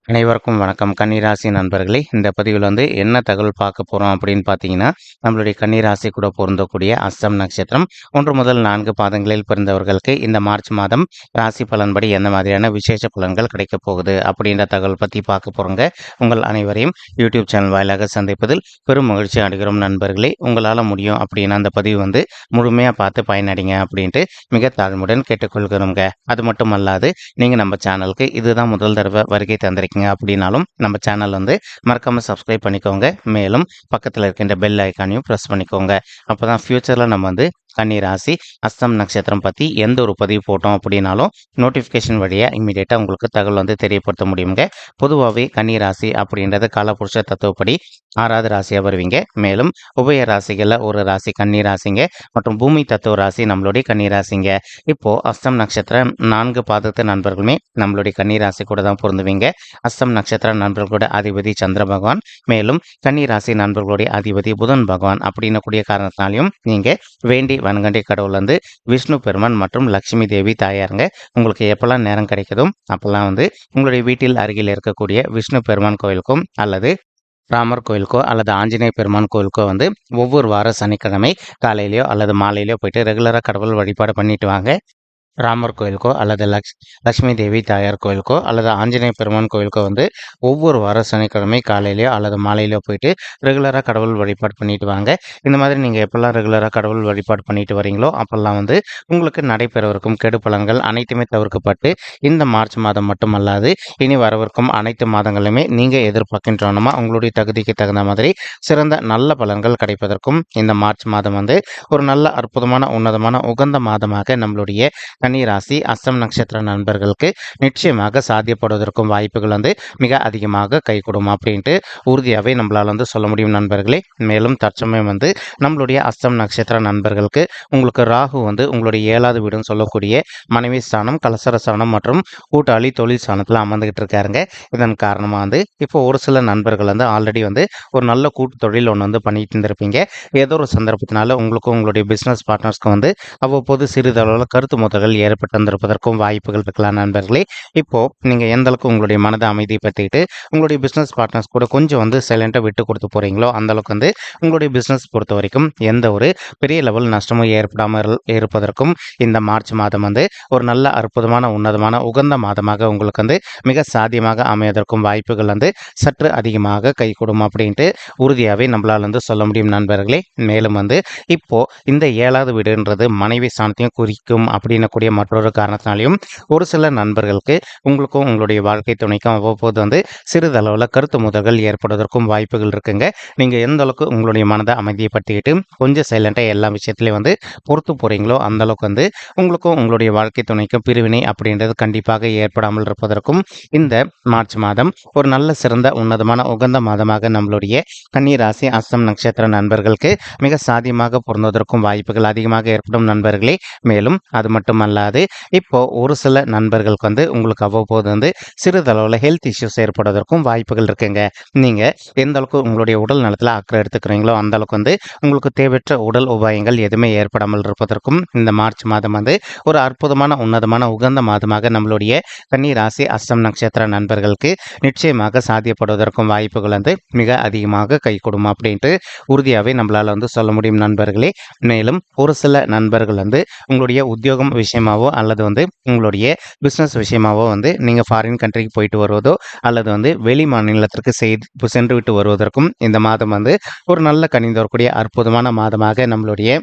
அனைவருக்கும் வணக்கம். கன்னிராசி நண்பர்களே, இந்த பதிவில் என்ன தகவல் பார்க்க போகிறோம் அப்படின்னு பார்த்தீங்கன்னா, நம்மளுடைய கன்னிராசி கூட பொருந்தக்கூடிய அஸ்தம் நட்சத்திரம் 1 முதல் 4 பாதங்களில் பிறந்தவர்களுக்கு இந்த மார்ச் மாதம் ராசி பலன்படி எந்த மாதிரியான விசேஷ பலன்கள் கிடைக்கப் போகுது அப்படின்ற தகவல் பற்றி பார்க்க போகிறோங்க. உங்கள் அனைவரையும் யூடியூப் சேனல் வாயிலாக சந்திப்பதில் பெரும் மகிழ்ச்சி அடைகிறோம் நண்பர்களே. உங்களால் முடியும் அப்படின்னு அந்த பதிவு முழுமையாக பார்த்து பயனடைங்க அப்படின்ட்டு மிக தாழ்மையுடன் கேட்டுக்கொள்கிறோங்க. அது மட்டும் அல்லாது நீங்கள் நம்ம சேனலுக்கு இதுதான் முதல் தடவை வருகை தந்திருக்கீங்க அப்படின்னாலும் நம்ம சேனல் மறக்காம சப்ஸ்கிரைப் பண்ணிக்கோங்க. மேலும் பக்கத்தில் இருக்கின்ற பெல் ஐக்கானையும் ப்ரெஸ் பண்ணிக்கோங்க. அப்போதான் ஃபியூச்சரில் நம்ம கன்னி ராசி அஸ்தம் நட்சத்திரம் பற்றி எந்த ஒரு பதிவு போட்டோம் அப்படின்னாலும் நோட்டிஃபிகேஷன் வழியாக இம்மிடியேட்டாக உங்களுக்கு தகவல் தெரியப்படுத்த முடியுங்க. பொதுவாகவே கன்னி ராசி அப்படின்றது காலபுருஷ தத்துவப்படி 6வது ராசியாக வருவீங்க. மேலும் உபய ராசிகளில் ஒரு ராசி கன்னி ராசிங்க மற்றும் பூமி தத்துவ ராசி நம்மளுடைய கன்னி ராசிங்க. இப்போது அஸ்தம் நட்சத்திரம் 4 பாதத்து நண்பர்களுமே நம்மளுடைய கன்னி ராசி கூட தான் பொருந்துவீங்க. அஸ்தம் நட்சத்திர நண்பர்களோட அதிபதி சந்திர பகவான், மேலும் கன்னி ராசி நண்பர்களுடைய அதிபதி புதன் பகவான் அப்படின்னு கூடிய காரணத்தினாலையும் நீங்கள் வேண்டி வணங்கண்டிய கடவுள் விஷ்ணு பெருமான் மற்றும் லட்சுமி தேவி தாயாருங்க. உங்களுக்கு எப்பெல்லாம் நேரம் கிடைக்குதோ அப்பெல்லாம் உங்களுடைய வீட்டில் அருகில் இருக்கக்கூடிய விஷ்ணு பெருமான் கோயிலுக்கும் அல்லது ராமர் கோயிலுக்கோ அல்லது ஆஞ்சநேய பெருமான் கோயிலுக்கோ ஒவ்வொரு வார சனிக்கிழமை காலையிலையோ அல்லது மாலையிலையோ போயிட்டு ரெகுலராக கடவுள் வழிபாடு பண்ணிட்டு வாங்க. ராமர் கோயிலுக்கோ அல்லது லக்ஷ்மி தேவி தாயார் கோயிலுக்கோ அல்லது ஆஞ்சநேய பெருமான் கோயிலுக்கோ ஒவ்வொரு வார சனிக்கிழமை காலையிலையோ அல்லது மாலையிலையோ போயிட்டு ரெகுலராக கடவுள் வழிபாடு பண்ணிட்டு வாங்க. இந்த மாதிரி நீங்கள் எப்பெல்லாம் ரெகுலராக கடவுள் வழிபாடு பண்ணிட்டு வரீங்களோ அப்பெல்லாம் உங்களுக்கு நடைபெறவிருக்கும் கெடு பலன்கள் அனைத்துமே தவிர்க்கப்பட்டு இந்த மார்ச் மாதம் மட்டுமல்லாது இனி வரவிருக்கும் அனைத்து மாதங்களுமே நீங்கள் எதிர்பார்க்கின்றோமா உங்களுடைய தகுதிக்கு தகுந்த மாதிரி சிறந்த நல்ல பலன்கள் கிடைப்பதற்கும் இந்த மார்ச் மாதம் ஒரு நல்ல அற்புதமான உன்னதமான உகந்த மாதமாக நம்மளுடைய கன்னி ராசி அஸ்தம் நட்சத்திர நண்பர்களுக்கு நிச்சயமாக சாத்தியப்படுவதற்கும் வாய்ப்புகள் மிக அதிகமாக கைகூடும் அப்படின்ட்டு உறுதியாகவே நம்மளால் சொல்ல முடியும் நண்பர்களே. மேலும் தற்சமயம் நம்மளுடைய அஸ்தம் நட்சத்திர நண்பர்களுக்கு உங்களுக்கு ராகு உங்களுடைய 7வது வீடுன்னு சொல்லக்கூடிய மனைவி ஸ்தானம், கலசர ஸ்தானம் மற்றும் கூட்டாளி தொழில் ஸ்தானத்தில் அமர்ந்துகிட்டு இருக்காருங்க. இதன் காரணமாக இப்போ ஒரு சில நண்பர்கள் ஆல்ரெடி ஒரு நல்ல கூட்டு தொழில் ஒன்று பண்ணிட்டு இருந்திருப்பீங்க. ஏதோ ஒரு சந்தர்ப்பத்தினால உங்களுக்கும் உங்களுடைய பிஸ்னஸ் பார்ட்னர்ஸ்க்கு அவ்வப்போது சிறிதளவில் கருத்து மோதல்கள் ஏற்பட்டு வந்திருப்பதற்கும் வாய்ப்புகள் இருக்கலாம் நண்பர்களே. இப்போ நீங்க எந்த அளவுக்கு உங்களுடைய மனதை அமைதிப்படுத்திட்டு உங்களுடைய பிசினஸ் பார்ட்னர்ஸ் கூட கொஞ்சம் சைலண்டா விட்டு கொடுத்து போறீங்களோ அந்த அளவுக்கு உங்களுடைய பிசினஸ் பொறுத்த வரைக்கும் எந்த ஒரு பெரிய லெவல் நஷ்டமும் ஏற்படாமல் இருப்பதற்கும் இந்த மார்ச் மாதம் ஒரு நல்ல அற்புதமான உன்னதமான உகந்த மாதமாக உங்களுக்கு மிக சாத்தியமாக அமைவதற்கும் வாய்ப்புகள் சற்று அதிகமாக கைகூடும் அப்படின்ட்டு உறுதியாகவே நம்மளால் சொல்ல முடியும் நண்பர்களே. மேலும் இப்போ இந்த 7வது வீடுன்றது மனைவி ஸ்தானத்தையும் குறிக்கும் அப்படின்னு கூடிய மற்றொரு காரணத்தினாலையும் ஒரு சில நண்பர்களுக்கு உங்களுக்கும் உங்களுடைய வாழ்க்கை துணைக்கும் அவ்வப்போது சிறிதளவில் கருத்து முதல்கள் ஏற்படுவதற்கும் வாய்ப்புகள் இருக்குங்க. நீங்கள் எந்த அளவுக்கு உங்களுடைய மனதை அமைதியப்படுத்திக்கிட்டு கொஞ்சம் சைலண்டாக எல்லா விஷயத்துலையும் பொறுத்து போகிறீங்களோ அந்த அளவுக்கு உங்களுக்கும் உங்களுடைய வாழ்க்கை துணைக்கும் பிரிவினை அப்படின்றது கண்டிப்பாக ஏற்படாமல் இருப்பதற்கும் இந்த மார்ச் மாதம் ஒரு நல்ல சிறந்த உன்னதமான உகந்த மாதமாக நம்மளுடைய கன்னி ராசி அஸ்தம் நட்சத்திர நண்பர்களுக்கு மிக சாத்தியமாக பொருந்துவதற்கும் வாய்ப்புகள் அதிகமாக ஏற்படும் நண்பர்களே. மேலும் அது மட்டுமல்லாது இப்போ ஒரு சில நண்பர்களுக்கு உங்களுக்கு அவ்வப்போது சிறிதளவில் ஹெல்த் இஷ்யூஸ் ஏற்படுவதற்கும் வாய்ப்புகள் இருக்குங்க. நீங்க எந்த அளவுக்கு உங்களுடைய உடல் நலத்தில் அக்கறை எடுத்துக்கிறீங்களோ அந்த அளவுக்கு உங்களுக்கு தேவையற்ற உடல் உபாயங்கள் எதுவுமே ஏற்படாமல் இருப்பதற்கும் இந்த மார்ச் மாதம் ஒரு அற்புதமான உன்னதமான உகந்த மாதமாக நம்மளுடைய கன்னி ராசி அஸ்தம் நட்சத்திர நண்பர்களுக்கு நிச்சயமாக சாத்தியப்படுவதற்கும் வாய்ப்புகள் மிக அதிகமாக கைகூடும் அப்படின்ட்டு உறுதியாகவே நம்மளால சொல்ல முடியும் நண்பர்களே. மேலும் ஒரு சில நண்பர்கள் உங்களுடைய உத்தியோகம் விஷயமாவோ அல்லது உங்களுடைய பிஸ்னஸ் விஷயமாவோ நீங்கள் ஃபாரின் கண்ட்ரிக்கு போயிட்டு வருவதோ அல்லது வெளி மாநிலத்திற்கு சென்று விட்டு வருவதற்கும் இந்த மாதம் ஒரு நல்ல கனிந்து வரக்கூடிய அற்புதமான மாதமாக நம்மளுடைய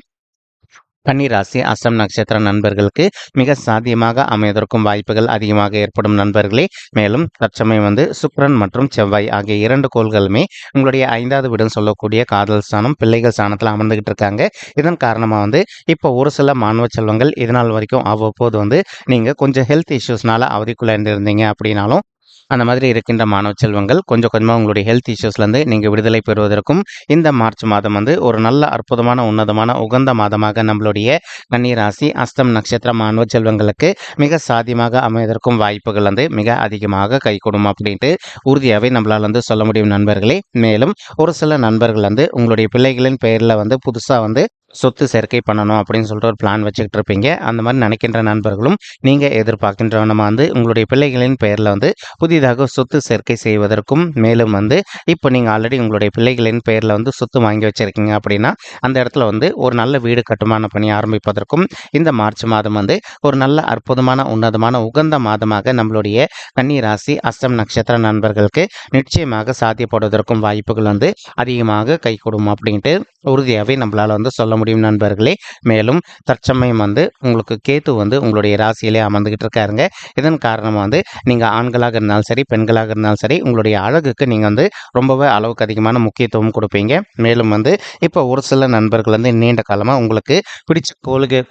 கன்னி ராசி அஸ்தம் நட்சத்திர நண்பர்களுக்கு மிக சாத்தியமாக அமைவதற்கும் வாய்ப்புகள் அதிகமாக ஏற்படும் நண்பர்களே. மேலும் தற்சமயம் சுக்கிரன் மற்றும் செவ்வாய் ஆகிய 2 கோள்களுமே உங்களுடைய 5வது வீடுன்னு சொல்லக்கூடிய காதல் ஸ்தானம், பிள்ளைகள் ஸ்தானத்தில் அமர்ந்துகிட்டு இருக்காங்க. இதன் காரணமாக இப்போ ஒரு சில மாணவ செல்வங்கள் இதனால் வரைக்கும் அவ்வப்போது நீங்கள் கொஞ்சம் ஹெல்த் இஷ்யூஸ்னால அவதிக்குள்ளே இருந்திருந்தீங்க அப்படின்னாலும் அந்த மாதிரி இருக்கின்ற மாணவ செல்வங்கள் கொஞ்சம் கொஞ்சமாக உங்களுடைய ஹெல்த் இஷ்யூஸ்லேருந்து நீங்கள் விடுதலை பெறுவதற்கும் இந்த மார்ச் மாதம் ஒரு நல்ல அற்புதமான உன்னதமான உகந்த மாதமாக நம்மளுடைய கன்னி ராசி அஸ்தம் நட்சத்திர மாணவ செல்வங்களுக்கு மிக சாத்தியமாக அமைவதற்கும் வாய்ப்புகள் மிக அதிகமாக கைகூடும் அப்படின்ட்டு உறுதியாகவே நம்மளால் சொல்ல முடியும் நண்பர்களே. மேலும் ஒரு சில நண்பர்கள் உங்களுடைய பிள்ளைகளின் பெயரில் புதுசாக சொத்து சேர்க்கை பண்ணணும் அப்படின்னு சொல்லிட்டு ஒரு பிளான் வச்சுக்கிட்டு இருப்பீங்க. அந்த மாதிரி நினைக்கின்ற நண்பர்களும் நீங்க எதிர்பார்க்கின்றவனமா வந்து உங்களுடைய பிள்ளைகளின் பெயர்ல வந்து புதிதாக சொத்து சேர்க்கை செய்வதற்கும், மேலும் வந்து இப்போ நீங்க ஆல்ரெடி உங்களுடைய பிள்ளைகளின் பெயர்ல வந்து சொத்து வாங்கி வச்சிருக்கீங்க அப்படின்னா, அந்த இடத்துல வந்து ஒரு நல்ல வீடு கட்டுமான பணி ஆரம்பிப்பதற்கும் இந்த மார்ச் மாதம் வந்து ஒரு நல்ல அற்புதமான, உன்னதமான, உகந்த மாதமாக நம்மளுடைய கன்னி ராசி, அஸ்தம் நட்சத்திர நண்பர்களுக்கு நிச்சயமாக சாத்தியப்படுவதற்கும் வாய்ப்புகள் வந்து அதிகமாக கைகூடும் அப்படின்ட்டு உறுதியாகவே நம்மளால வந்து சொல்ல முடியும் நண்பர்களே. மேலும் தற்சமயம் வந்து உங்களுக்கு கேத்து வந்து உங்களுடைய ராசியிலே அமர்ந்துகிட்டு இருக்காருங்க. இதன் காரணமாக வந்து நீங்கள் ஆண்களாக இருந்தாலும் சரி, பெண்களாக இருந்தாலும் சரி, உங்களுடைய அழகுக்கு நீங்கள் வந்து ரொம்பவே அளவுக்கு அதிகமான முக்கியத்துவம் கொடுப்பீங்க. மேலும் வந்து இப்போ ஒரு சில நண்பர்கள் வந்து நீண்ட காலமாக உங்களுக்கு பிடிச்ச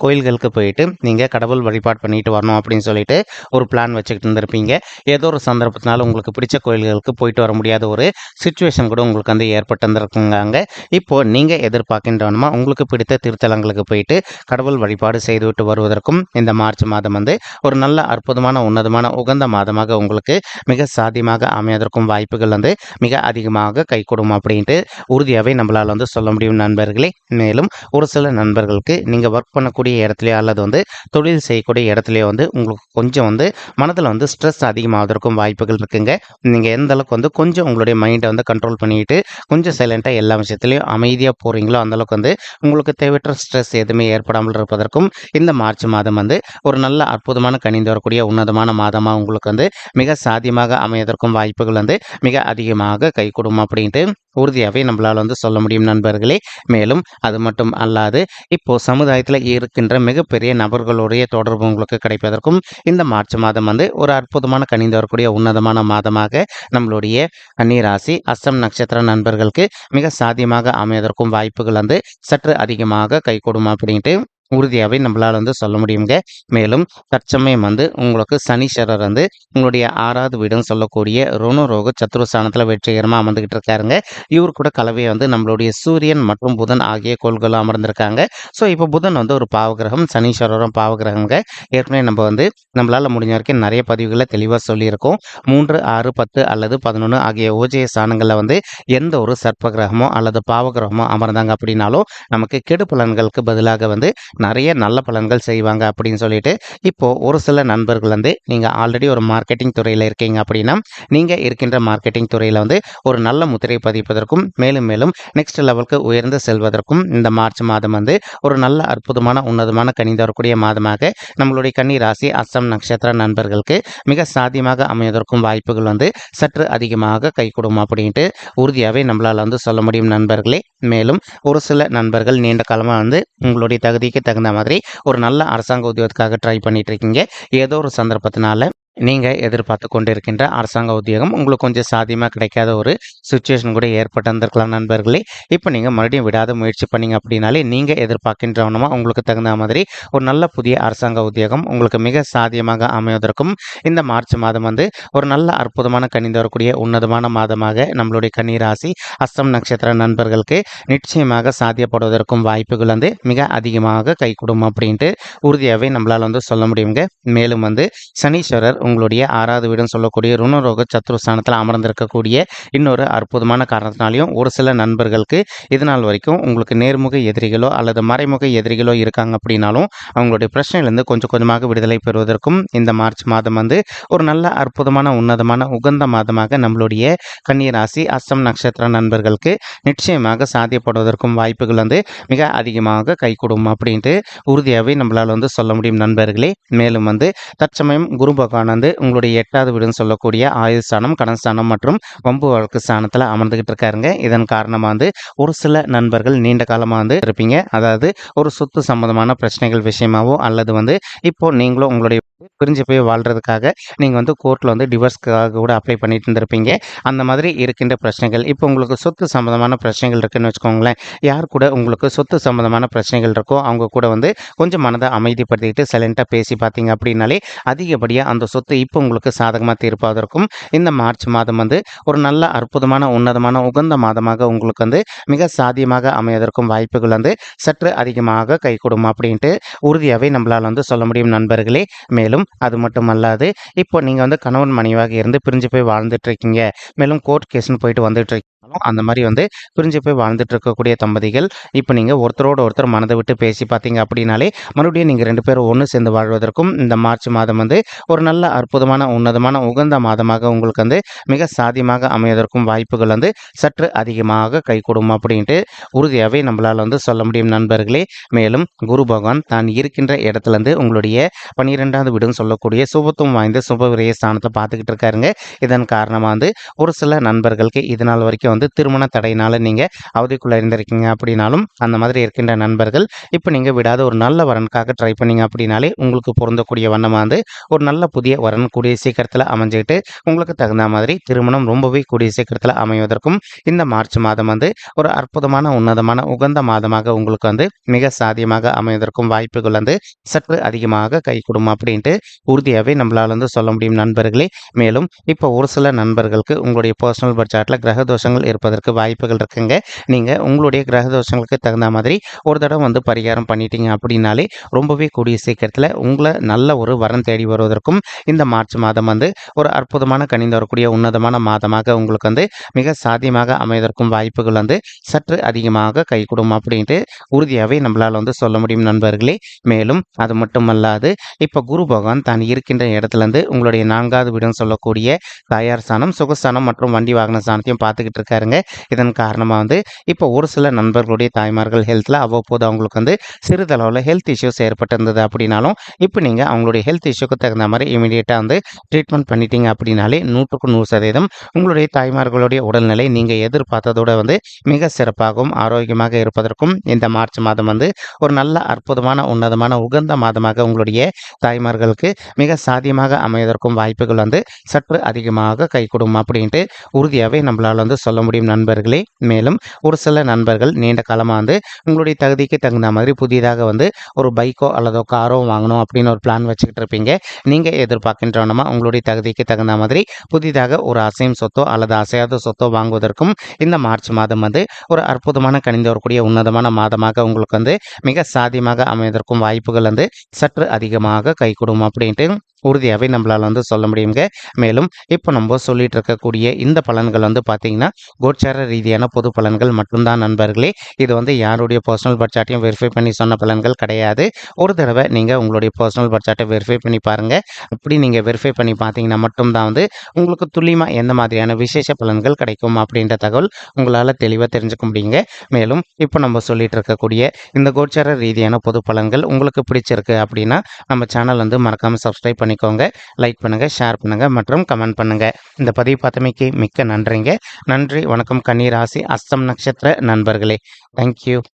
கோயில்களுக்கு போயிட்டு நீங்கள் கடவுள் வழிபாடு பண்ணிட்டு வரணும் அப்படின்னு சொல்லிட்டு ஒரு பிளான் வச்சுக்கிட்டு இருந்திருப்பீங்க. ஏதோ ஒரு சந்தர்ப்பத்தினால உங்களுக்கு பிடிச்ச கோயில்களுக்கு போயிட்டு வர முடியாத ஒரு சுச்சுவேஷன் கூட உங்களுக்கு வந்து ஏற்பட்டு இருந்திருக்குங்க. இப்போ நீங்கள் எதிர்பார்க்கின்றவனமா உங்களுக்கு பிடித்த திருத்தலங்களுக்கு போயிட்டு கடவுள் வழிபாடு செய்துவிட்டு வருவதற்கும் இந்த மார்ச் மாதம் வந்து ஒரு நல்ல அற்புதமான, உன்னதமான, உகந்த மாதமாக உங்களுக்கு மிக சாத்தியமாக அமைவதற்கும் வாய்ப்புகள் வந்து மிக அதிகமாக கைகூடும் அப்படின்ட்டு உறுதியாகவே நம்மளால் வந்து சொல்ல முடியும் நண்பர்களே. மேலும் ஒரு சில நண்பர்களுக்கு நீங்கள் ஒர்க் பண்ணக்கூடிய இடத்துலையோ அல்லது வந்து தொழில் செய்யக்கூடிய இடத்துலையோ வந்து உங்களுக்கு கொஞ்சம் வந்து மனதில் வந்து ஸ்ட்ரெஸ் அதிகமாவதற்கும் வாய்ப்புகள் இருக்குங்க. நீங்கள் எந்த அளவுக்கு வந்து கொஞ்சம் உங்களுடைய மைண்டை வந்து கண்ட்ரோல் பண்ணிட்டு கொஞ்சம் சைலண்ட்டாக எல்லா விஷயத்துலையும் அமைதியாக போகிறீங்களோ அந்தளவுக்கு வந்து உங்களுக்கு தேவையற்ற ஸ்ட்ரெஸ் எதுவுமே ஏற்படாமல் இருப்பதற்கும் இந்த மார்ச் மாதம் வந்து ஒரு நல்ல அற்புதமான கனிந்து வரக்கூடிய உன்னதமான மாதமாக உங்களுக்கு வந்து மிக சாத்தியமாக அமைவதற்கும் வாய்ப்புகள் வந்து மிக அதிகமாக கைகூடும் அப்படின்ட்டு உறுதியாகவே நம்மளால் வந்து சொல்ல முடியும் நண்பர்களே. மேலும் அது மட்டும் அல்லாது இப்போ சமுதாயத்தில் இருக்கின்ற மிகப்பெரிய நபர்களுடைய தொடர்பு உங்களுக்கு கிடைப்பதற்கும் இந்த மார்ச் மாதம் வந்து ஒரு அற்புதமான கனிந்து வரக்கூடிய உன்னதமான மாதமாக நம்மளுடைய கன்னிராசி, அஸ்தம் நட்சத்திர நண்பர்களுக்கு மிக சாத்தியமாக அமைவதற்கும் வாய்ப்புகள் வந்து சற்று அதிகமாக கைகூடும் அப்படின்ட்டு உறுதியாகவே நம்மளால் வந்து சொல்ல முடியுங்க. மேலும் தற்சமயம் வந்து உங்களுக்கு சனீஸ்வரர் வந்து உங்களுடைய 6வது வீடுன்னு சொல்லக்கூடிய ருணரோக சத்துருஸ்தானத்தில் வெற்றிகரமாக அமர்ந்துகிட்டு இருக்காருங்க. இவர் கூட கலவையை வந்து நம்மளுடைய சூரியன் மற்றும் புதன் ஆகிய கோள்களும் அமர்ந்திருக்காங்க. ஸோ இப்போ புதன் வந்து ஒரு பாவகிரகம், சனீஸ்வரரும் பாவகிரகங்க. ஏற்கனவே நம்ம வந்து நம்மளால் முடிஞ்ச வரைக்கும் நிறைய பதிவுகளை தெளிவாக சொல்லியிருக்கோம். 3, 6, 10 அல்லது 11 ஆகிய ஓஜய ஸ்தானங்களில் வந்து எந்த ஒரு சர்ப்ப கிரகமோ அல்லது பாவகிரகமோ அமர்ந்தாங்க அப்படின்னாலும் நமக்கு கெடு பலன்களுக்கு பதிலாக வந்து நிறைய நல்ல பலன்கள் செய்வாங்க அப்படின்னு சொல்லிட்டு இப்போ ஒரு சில நண்பர்கள் வந்து நீங்கள் ஆல்ரெடி ஒரு மார்க்கெட்டிங் துறையில் இருக்கீங்க அப்படின்னா நீங்கள் இருக்கின்ற மார்க்கெட்டிங் துறையில் வந்து ஒரு நல்ல முத்திரை பதிப்பதற்கும் மேலும் மேலும் நெக்ஸ்ட் லெவலுக்கு உயர்ந்து செல்வதற்கும் இந்த மார்ச் மாதம் வந்து ஒரு நல்ல அற்புதமான, உன்னதமான கனிந்து வரக்கூடிய மாதமாக நம்மளுடைய கன்னி ராசி, அஸ்தம் நட்சத்திர நண்பர்களுக்கு மிக சாத்தியமாக அமைவதற்கும் வாய்ப்புகள் வந்து சற்று அதிகமாக கைகூடும் அப்படின்ட்டு உறுதியாகவே நம்மளால் வந்து சொல்ல முடியும் நண்பர்களே. மேலும் ஒரு சில நண்பர்கள் நீண்ட காலமாக வந்து உங்களுடைய தகுதிக்கு தகுந்த மாதிரி ஒரு நல்ல அரசாங்க உத்தியோகத்துக்காக ட்ரை பண்ணிட்டு இருக்கீங்க. ஏதோ ஒரு சந்தர்ப்பத்தினால நீங்கள் எதிர்பார்த்து கொண்டிருக்கின்ற அரசாங்க உத்தியோகம் உங்களுக்கு கொஞ்சம் சாத்தியமாக கிடைக்காத ஒரு சுச்சுவேஷன் கூட ஏற்பட்டிருந்திருக்கலாம் நண்பர்களே. இப்போ நீங்கள் மறுபடியும் விடாத முயற்சி பண்ணீங்க அப்படின்னாலே நீங்கள் எதிர்பார்க்கின்றவனமா உங்களுக்கு தகுந்த மாதிரி ஒரு நல்ல புதிய அரசாங்க உத்தியோகம் உங்களுக்கு மிக சாத்தியமாக அமைவதற்கும் இந்த மார்ச் மாதம் வந்து ஒரு நல்ல அற்புதமான கனிந்து வரக்கூடிய உன்னதமான மாதமாக நம்மளுடைய கன்னிராசி, அஸ்தம் நட்சத்திர நண்பர்களுக்கு நிச்சயமாக சாத்தியப்படுவதற்கும் வாய்ப்புகள் வந்து மிக அதிகமாக கைகூடும் அப்படின்ட்டு உறுதியாகவே நம்மளால் வந்து சொல்ல முடியுங்க. மேலும் வந்து சனீஸ்வரர் உங்களுடைய 6வது வீடுன்னு சொல்லக்கூடிய ருணரோக சத்துருஸ்தானத்தில் அமர்ந்திருக்கக்கூடிய இன்னொரு அற்புதமான காரணத்தினாலையும் ஒரு சில நண்பர்களுக்கு இதனால் வரைக்கும் உங்களுக்கு நேர்முக எதிரிகளோ அல்லது மறைமுக எதிரிகளோ இருக்காங்க அப்படின்னாலும் அவங்களுடைய பிரச்சனையிலிருந்து கொஞ்சம் கொஞ்சமாக விடுதலை பெறுவதற்கும் இந்த மார்ச் மாதம் வந்து ஒரு நல்ல அற்புதமான, உன்னதமான, உகந்த மாதமாக நம்மளுடைய கன்னிராசி, அஸ்தம் நட்சத்திர நண்பர்களுக்கு நிச்சயமாக சாத்தியப்படுவதற்கும் வாய்ப்புகள் வந்து மிக அதிகமாக கைகூடும் அப்படின்ட்டு உறுதியாகவே நம்மளால் வந்து சொல்ல முடியும் நண்பர்களே. மேலும் வந்து தற்சமயம் குரு பகவான் வந்து உங்களுடைய 8வது வீடுன்னு சொல்லக்கூடிய ஆயுள் ஸ்தானம், கடன் ஸ்தானம் மற்றும் வம்பு வழக்கு ஸ்தானத்தில் அமர்ந்துகிட்டு இருக்காருங்க. இதன் காரணமாக வந்து ஒரு சில நண்பர்கள் நீண்ட காலமாக வந்து இருப்பீங்க. அதாவது ஒரு சொத்து சம்பந்தமான பிரச்சனைகள் விஷயமாவோ அல்லது வந்து இப்போ நீங்களும் உங்களுடைய பிரிஞ்சு போய் வாழ்றதுக்காக நீங்கள் வந்து கோர்ட்டில் வந்து டிவோர்ஸ்க்காக கூட அப்ளை பண்ணிட்டு இருந்திருப்பீங்க. அந்த மாதிரி இருக்கின்ற பிரச்சனைகள் இப்போ உங்களுக்கு சொத்து சம்பந்தமான பிரச்சனைகள் இருக்குன்னு வச்சுக்கோங்களேன். யார் கூட உங்களுக்கு சொத்து சம்பந்தமான பிரச்சனைகள் இருக்கோ அவங்க கூட வந்து கொஞ்சம் மனதை அமைதிப்படுத்திக்கிட்டு சைலண்ட்டாக பேசி பார்த்தீங்க அப்படின்னாலே அதிகப்படியாக அந்த சொத்து இப்போ உங்களுக்கு சாதகமாக தீர்ப்பதற்கும் இந்த மார்ச் மாதம் வந்து ஒரு நல்ல அற்புதமான, உன்னதமான, உகந்த மாதமாக உங்களுக்கு வந்து மிக சாத்தியமாக அமைவதற்கும் வாய்ப்புகள் வந்து சற்று அதிகமாக கைகூடும் அப்படின்ட்டு உறுதியாகவே நம்மளால் வந்து சொல்ல முடியும் நண்பர்களே. மேலும் அது மட்டும் அல்லாது இப்போ நீங்கள் வந்து கணவன் மனைவியாக இருந்து பிரிஞ்சு போய் வாழ்ந்துட்டு இருக்கீங்க. மேலும் கோர்ட் கேஸ்ன்னு போயிட்டு வந்துட்டு இருக்கீங்க. இருக்கும். அந்த மாதிரி வந்து பிரிஞ்சு போய் வாழ்ந்துட்டு இருக்கக்கூடிய தம்பதிகள் இப்போ நீங்கள் ஒருத்தரோட ஒருத்தர் மனதை விட்டு பேசி பார்த்தீங்க அப்படின்னாலே மறுபடியும் நீங்கள் 2 பேரும் ஒன்று சேர்ந்து வாழ்வதற்கும் இந்த மார்ச் மாதம் வந்து ஒரு நல்ல அற்புதமான உன்னதமான உகந்த மாதமாக உங்களுக்கு வந்து மிக சாத்தியமாக அமைவதற்கும் வாய்ப்புகள் வந்து சற்று அதிகமாக கைகூடும் அப்படின்ட்டு உறுதியாகவே நம்மளால் வந்து சொல்ல முடியும் நண்பர்களே. மேலும் குரு பகவான் தான் இருக்கின்ற இடத்துலேருந்து உங்களுடைய 12வது வீடுன்னு சொல்லக்கூடிய சுபத்துவம் வாய்ந்த சுப விரய ஸ்தானத்தை பார்த்துக்கிட்டு இருக்காருங்க. இதன் காரணமாக வந்து ஒரு சில நண்பர்களுக்கு இது நாள் வரைக்கும் வந்து திருமண தடையினால நீங்கள் அவதிக்குள்ளே இருந்திருக்கீங்க அப்படின்னாலும் அந்த மாதிரி இருக்கின்ற நண்பர்கள் இப்போ நீங்கள் விடாத ஒரு நல்ல வரனுக்காக ட்ரை பண்ணீங்க அப்படின்னாலே உங்களுக்கு பொருந்தக்கூடிய வண்ணமாக வந்து ஒரு நல்ல புதிய வரன் கூடிய சீக்கிரத்தில் அமைஞ்சிக்கிட்டு உங்களுக்கு தகுந்த மாதிரி திருமணம் ரொம்பவே கூடிய சீக்கிரத்தில் அமைவதற்கும் இந்த மார்ச் மாதம் வந்து ஒரு அற்புதமான உன்னதமான உகந்த மாதமாக உங்களுக்கு வந்து மிக சாத்தியமாக அமைவதற்கும் வாய்ப்புகள் வந்து சற்று அதிகமாக கைகூடும் அப்படின்ட்டு உறுதியாகவே நம்மளால் வந்து சொல்ல முடியும் நண்பர்களே. மேலும் இப்போ ஒரு சில நண்பர்களுக்கு உங்களுடைய பர்சனல் பட்ஜெட்டில் கிரக தோஷங்கள் இருப்பதற்கு வாய்ப்புகள் இருக்குங்க. நீங்கள் உங்களுடைய கிரக தோஷங்களுக்கு தகுந்த மாதிரி ஒரு தடவை வந்து பரிகாரம் பண்ணிட்டீங்க அப்படின்னாலே ரொம்பவே கூடிய சீக்கிரத்தில் உங்களை நல்ல ஒரு வரன் தேடி வருவதற்கும் இந்த மார்ச் மாதம் வந்து ஒரு அற்புதமான கனிந்து வரக்கூடிய உன்னதமான மாதமாக உங்களுக்கு வந்து மிக சாத்தியமாக அமைவதற்கும் வாய்ப்புகள் வந்து சற்று அதிகமாக கைகூடும் அப்படின்ட்டு உறுதியாகவே நம்மளால் வந்து சொல்ல முடியும் நண்பர்களே. மேலும் அது மட்டுமல்லாது இப்போ குரு பகவான் தான் இருக்கின்ற இடத்துலேருந்து உங்களுடைய 4வது வீடுன்னு சொல்லக்கூடிய தாயார் ஸ்தானம் சுகஸ்தானம் மற்றும் வண்டி வாகன ஸ்தானத்தையும் பார்த்துக்கிட்டு இருக்காருங்க. இதன் காரணமாக வந்து இப்போ ஒரு சில நண்பர்களுடைய தாய்மார்கள் ஹெல்த்தில் அவ்வப்போது அவங்களுக்கு வந்து சிறிதளவில் ஹெல்த் இஷ்யூஸ் ஏற்பட்டிருந்தது அப்படின்னாலும் இப்போ நீங்கள் அவங்களுடைய ஹெல்த் இஷ்யூக்கு தகுந்த மாதிரி இமீடியட்டாக வந்து ட்ரீட்மெண்ட் பண்ணிட்டீங்க அப்படின்னாலே 100% உங்களுடைய தாய்மார்களுடைய உடல்நிலை நீங்கள் எதிர்பார்த்ததோட வந்து மிக சிறப்பாகவும் ஆரோக்கியமாக இருப்பதற்கும் இந்த மார்ச் மாதம் வந்து ஒரு நல்ல அற்புதமான உன்னதமான உகந்த மாதமாக உங்களுடைய தாய்மார்களுக்கு மிக சாத்தியமாக அமைவதற்கும் வாய்ப்புகள் வந்து சற்று அதிகமாக கைகூடும் அப்படின்ட்டு உறுதியாகவே நம்மளால் வந்து சொல்ல முடியும் நண்பர்களே. மேலும் ஒரு சில நண்பர்கள் நீண்ட காலமாக வந்து உங்களுடைய தகுதிக்கு தகுந்த மாதிரி புதிதாக வந்து ஒரு பைக்கோ அல்லதோ காரோ வாங்கணும் அப்படின்னு ஒரு பிளான் வச்சுக்கிட்டு இருப்பீங்க. நீங்கள் எதிர்பார்க்கின்றவனமா உங்களுடைய தகுதிக்கு தகுந்த மாதிரி புதிதாக ஒரு அசையும் சொத்தோ அல்லது அசையாத சொத்தோ வாங்குவதற்கும் இந்த மார்ச் மாதம் வந்து ஒரு அற்புதமான கனிந்து வரக்கூடிய உன்னதமான மாதமாக உங்களுக்கு வந்து மிக சாத்தியமாக அமைவதற்கும் வாய்ப்புகள் வந்து சற்று அதிகமாக கைகூடும் அப்படின்ட்டு உறுதியாகவே நம்மளால் வந்து சொல்ல முடியுங்க. மேலும் இப்போ நம்ம சொல்லிட்டு இருக்கக்கூடிய இந்த பலன்கள் வந்து பார்த்தீங்கன்னா கோச்சார ரீதியான பொது பலன்கள் மட்டும்தான் நண்பர்களே. இது வந்து யாருடைய பர்சனல் பட்ஜெட்டையும் வெரிஃபை பண்ணி சொன்ன பலன்கள் கிடையாது. ஒரு தடவை நீங்கள் உங்களுடைய பர்சனல் பட்ஜெட்டை வெரிஃபை பண்ணி பாருங்கள். அப்படி நீங்கள் வெரிஃபை பண்ணி பார்த்தீங்கன்னா மட்டும்தான் வந்து உங்களுக்கு துல்லியமாக எந்த மாதிரியான விசேஷ பலன்கள் கிடைக்கும் அப்படின்ற தகவல் உங்களால் தெளிவாக தெரிஞ்சுக்க முடியுங்க. மேலும் இப்போ நம்ம சொல்லிட்டு இருக்கக்கூடிய இந்த கோச்சார ரீதியான பொது பலன்கள் உங்களுக்கு பிடிச்சிருக்கு அப்படின்னா நம்ம சேனல் வந்து மறக்காமல் சப்ஸ்கிரைப் பண்ணிக்கோங்க, லைக் பண்ணுங்கள், ஷேர் பண்ணுங்கள் மற்றும் கமெண்ட் பண்ணுங்கள். இந்த பதிவு பார்த்தமைக்கு மிக்க நன்றிங்க. நன்றி, வணக்கம். கன்னி ராசி அஸ்தம் நட்சத்திர நண்பர்களே. தேங்க்யூ.